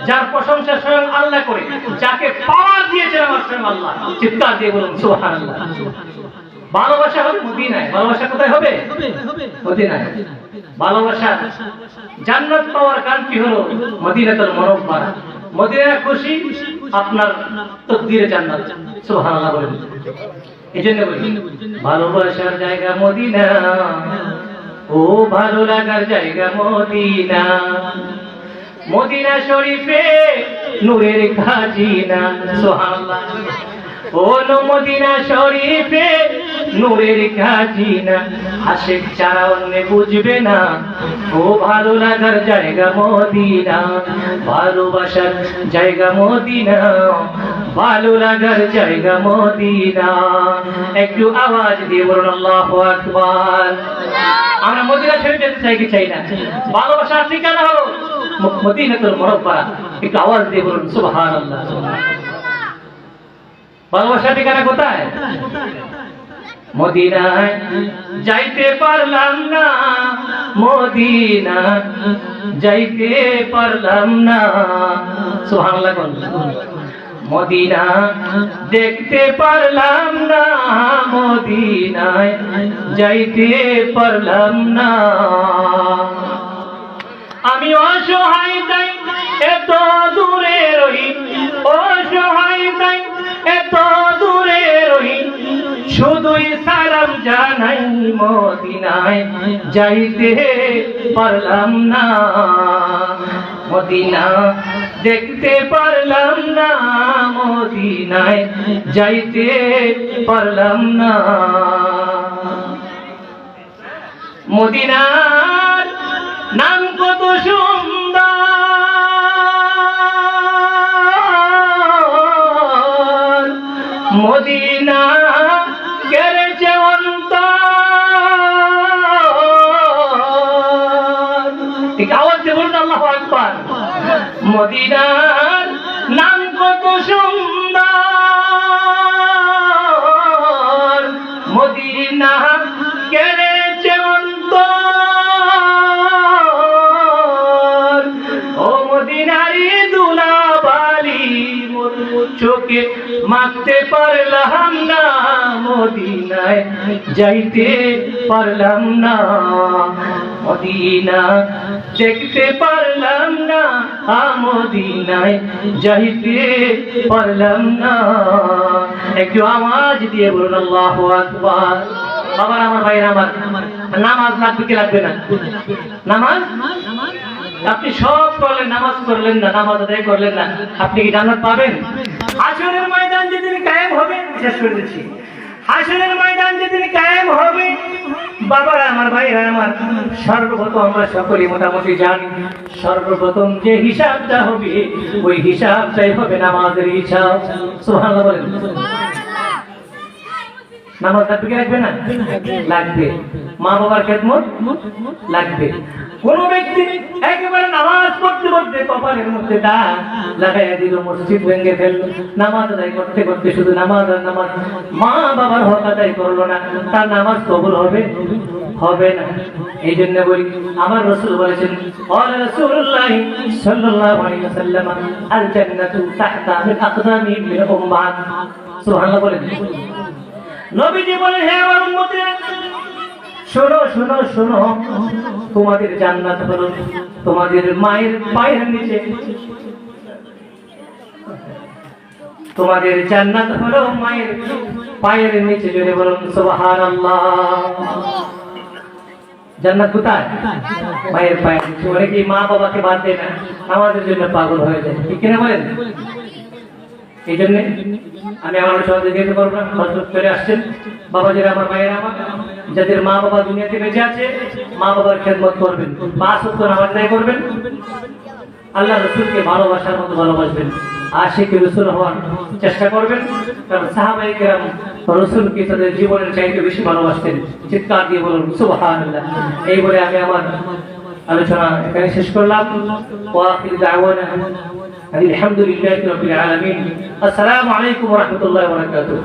যার প্রশংসা স্বয়ং আল্লাহ করে, যাকে পাওয়ার দিয়েছেন আমার স্বয়ং আল্লাহ। চিৎকার দিয়ে বলুন সুবহানাল্লাহ। ভালোবাসা হবে মদিনায়। ভালোবাসা কোথায় হবে? মদিনায়। ভালোবাসা জান্নাত পাওয়ার কারণটি হলো মদিনাতুল মুনাওয়ারা। মদিনা খুশি, আপনার তকদিরে জান্নাত। সুবহানাল্লাহ বলেন। এজন্য বলি ভালোবাসার জায়গা মদিনা, ও ভালো লাগার জায়গা মদিনা। মদিনা শরীফে নূরের খাজিনা। সুবহানাল্লাহ। ও মদিনা শরীফে নূরের খাজিনা, আশিক ছাড়া অন্য বুঝবে না, ও ভালো লাগার জায়গা মদিনা। ভালোবাসার জায়গা মদিনা, ভালো লাগার জায়গা মদিনা। একটু আওয়াজ দিয়ে বলুন আল্লাহু আকবার। আমরা মদিনা শরীফে যেতে চাই কি চাই না? ভালোবাসার ঠিকানা হলো মদিনাতুল মুনাওয়ারা। একটু আওয়াজ দিয়ে বলুন সুবহানাল্লাহ। ভালোবাসার ঠিকানা কোথায়? মদিনায় যাইতে পারলাম না, মদিনা যাইতে পারলাম না। সুবহানাল্লাহ। মদিনা দেখতে পারলাম না, মদিনায় যাইতে পারলাম না। আমি অসহায় তাই এত দূরে রই, অসহায় তাই এত দূরে রই, শুধুই সালাম জানাই, মদিনায় যাইতে পারলাম না। মদিনা দেখতে পারলাম না, মদিনায় যাইতে পারলাম না। মদিনার নাম কত সুন্দর, মদিনা কেড়েছে অন্তর। ঠিক আওয়াজ দিয়ে বলুন আল্লাহু আকবার। মদিনার নাম কত সুন্দর, মদিনা কেড়েছে অন্তর। ও মদিনারি দুলাবালি চোখে মাখতে পারলাম না, মদিনায় যাইতে পারলাম না। মদিনা দেখতে পারলাম না, মদিনায় যাইতে পারলাম না। একটু আওয়াজ দিয়ে বলুন আল্লাহু আকবার। বাবার আমার ভাইয়ের আমার নামাজ লাগবে কি লাগবে না? নামাজ আপনি সব করলেন, নামাজ করলেন না, নামাজ আদায় করলেন না, আপনি কি জান্নাত পাবেন? হাশরের ময়দান যেদিন কায়েম হবে, শেষ করে দিচ্ছি, হাশরের ময়দান যেদিন কায়েম হবে, বাবারা আমার ভাইরা আমার, সর্বপ্রথম আমরা সকলে মোটামুটি জানি, সর্বপ্রথম যে হিসাবটা হবে ওই হিসাবটাই হবে নামাজের হিসাব। সুবহানাল্লাহ বলেন। নামাজ লাগবে রাখবে না? লাগবে। মা বাবার খেদমত লাগবে। কোন ব্যক্তি একেবারে নামাজ পড়তে পড়তে কপালের মধ্যে দাগ লাগাইয়া দিল, মসজিদ ভেঙে ফেললো, নামাজ আদায় করতে করতে শুধু নামাজ আর নামাজ, মা বাবার হক আদায় করলো না, তার নামাজ কবুল হবে? হবে না। এই জন্য বলি আমার রাসূল বলেছেন, ক্বালা রাসূলুল্লাহ সাল্লাল্লাহু আলাইহি ওয়াসাল্লাম, আল জান্নাতু তাহতা মিন আকদামি মিন উম্মাত। সুবহানাল্লাহ বলেন। নবীজি বলেন, হে আমার উম্মতেরা, শোনো শোনো শোনো, তোমাদের জান্নাত হলো তোমাদের মায়ের পায়ের নিচে। তোমাদের জান্নাত হলো মায়ের পায়ের নিচে। জোরে বলুন সুবহানাল্লাহ। জান্নাত কোথায়? মায়ের পায়ের নিচে। অনেকেই মা বাবাকে বাদ দেয় না, আমাদের জন্য পাগল হয়ে যায়, ঠিক কিনা বলেন? এই জন্য আমি আমার সহজে যেতে পারবো না, হযরত চলে আসছেন। বাবাজিরা আমার ভাইয়েরা আমার, যাদের মা বাবা দুনিয়াতে বেঁচে আছে, মা বাবার খেদমত করবেন, 5 ওয়াক্ত নামাজ আদায় করবেন, আল্লাহ রাসূলকে ভালোবাসার মতো ভালোবাসবেন, আশিক রাসূল হওয়ার চেষ্টা করবেন। কারণ সাহাবায়ে কেরাম রাসূলকে তাদের জীবনের চাইতে বেশি ভালোবাসতেন। চিৎকার দিয়ে বলুন সুবহানাল্লাহ। এই বলে আমি আমার আলোচনা এখানে শেষ করলাম। ওয়া আখিরু দাওয়ানা আলহামদুলিল্লাহি রাব্বিল আলামিন। আসসালামু আলাইকুম ওয়া রাহমাতুল্লাহি ওয়া বারাকাতুহু।